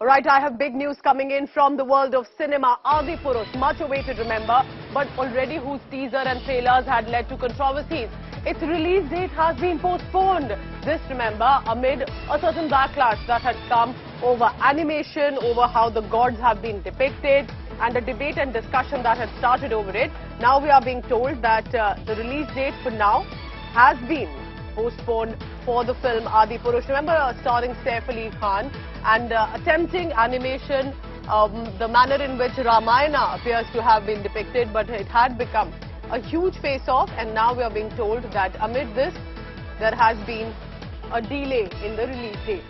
Right, I have big news coming in from the world of cinema. Adipurush, much awaited, remember, but already whose teaser and trailers had led to controversies. Its release date has been postponed. This, remember, amid a certain backlash that had come over animation, over how the gods have been depicted, and a debate and discussion that had started over it. Now we are being told that the release date for now has been postponed for the film Adipurush. Remember, starring Saif Ali Khan and attempting animation, the manner in which Ramayana appears to have been depicted, but it had become a huge face-off, and now we are being told that amid this, there has been a delay in the release date.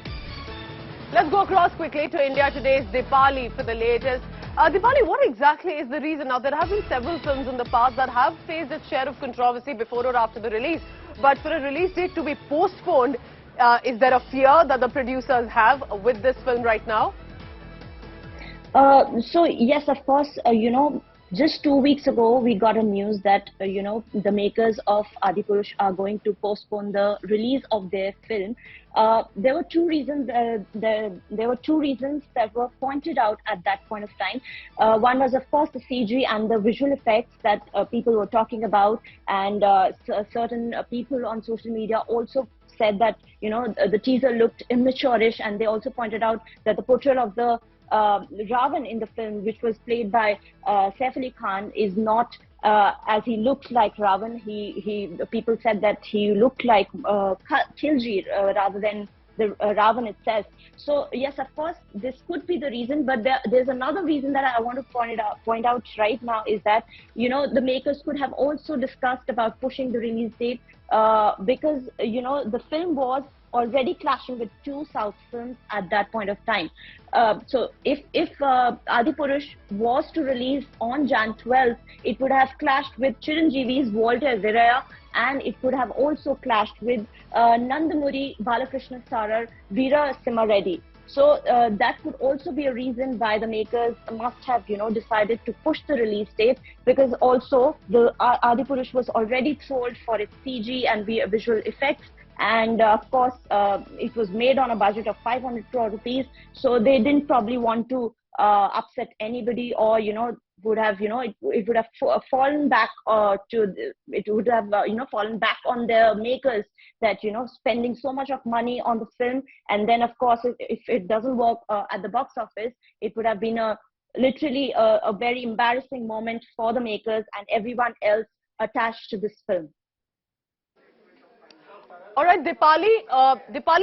Let's go across quickly to India today's Dipali for the latest. Dipali, what exactly is the reason? Now, there have been several films in the past that have faced its share of controversy before or after the release. But for a release date to be postponed, is there a fear that the producers have with this film right now? So yes, of course, just 2 weeks ago, we got a news that, the makers of Adipurush are going to postpone the release of their film. There were two reasons. There were two reasons that were pointed out at that point of time. One was, of course, the CG and the visual effects that people were talking about, and certain people on social media also said that the teaser looked immature-ish, and they also pointed out that the portrayal of the Ravan in the film, which was played by Saif Ali Khan, is not as he looked like Ravan. People said that he looked like Khilji rather than the Ravan itself. So yes, of course, this could be the reason, but there's another reason that I want to point out right now, is that the makers could have also discussed about pushing the release date because the film was already clashing with two South films at that point of time. So if Adipurush was to release on Jan 12th, it would have clashed with Chiranjeevi's Walter Viraya, and it could have also clashed with Nandamuri Balakrishna Sarar Veera Simha Reddy. So that could also be a reason why the makers must have decided to push the release date, because also the Adipurush was already trolled for its CG and visual effects. And of course, it was made on a budget of 500 crore rupees, so they didn't probably want to upset anybody, or would have it would have fallen back fallen back on the makers, that spending so much of money on the film, and then of course if it doesn't work at the box office, it would have been literally a very embarrassing moment for the makers and everyone else attached to this film. All right, Dipali,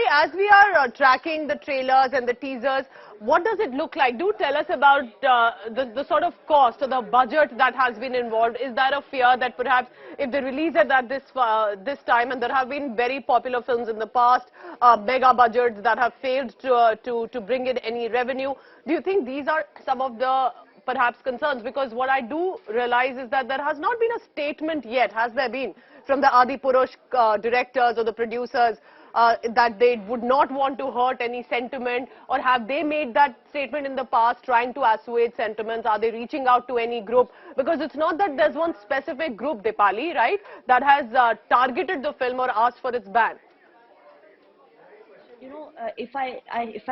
as we are tracking the trailers and the teasers, what does it look like? Do tell us about the sort of cost or the budget that has been involved. Is there a fear that perhaps if they release it at this time, and there have been very popular films in the past, mega budgets that have failed to bring in any revenue, do you think these are some of the perhaps concerns? Because what I do realize is that there has not been a statement yet, has there been, from the Adipurush directors or the producers that they would not want to hurt any sentiment, or have they made that statement in the past trying to assuage sentiments? Are they reaching out to any group? Because it's not that there's one specific group, Dipali, right, that has targeted the film or asked for its ban. If I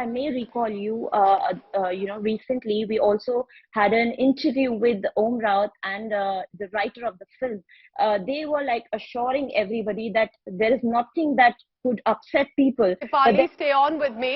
may recall you, recently we also had an interview with Om Raut and the writer of the film. They were like assuring everybody that there is nothing that could upset people. Dipali, stay on with me.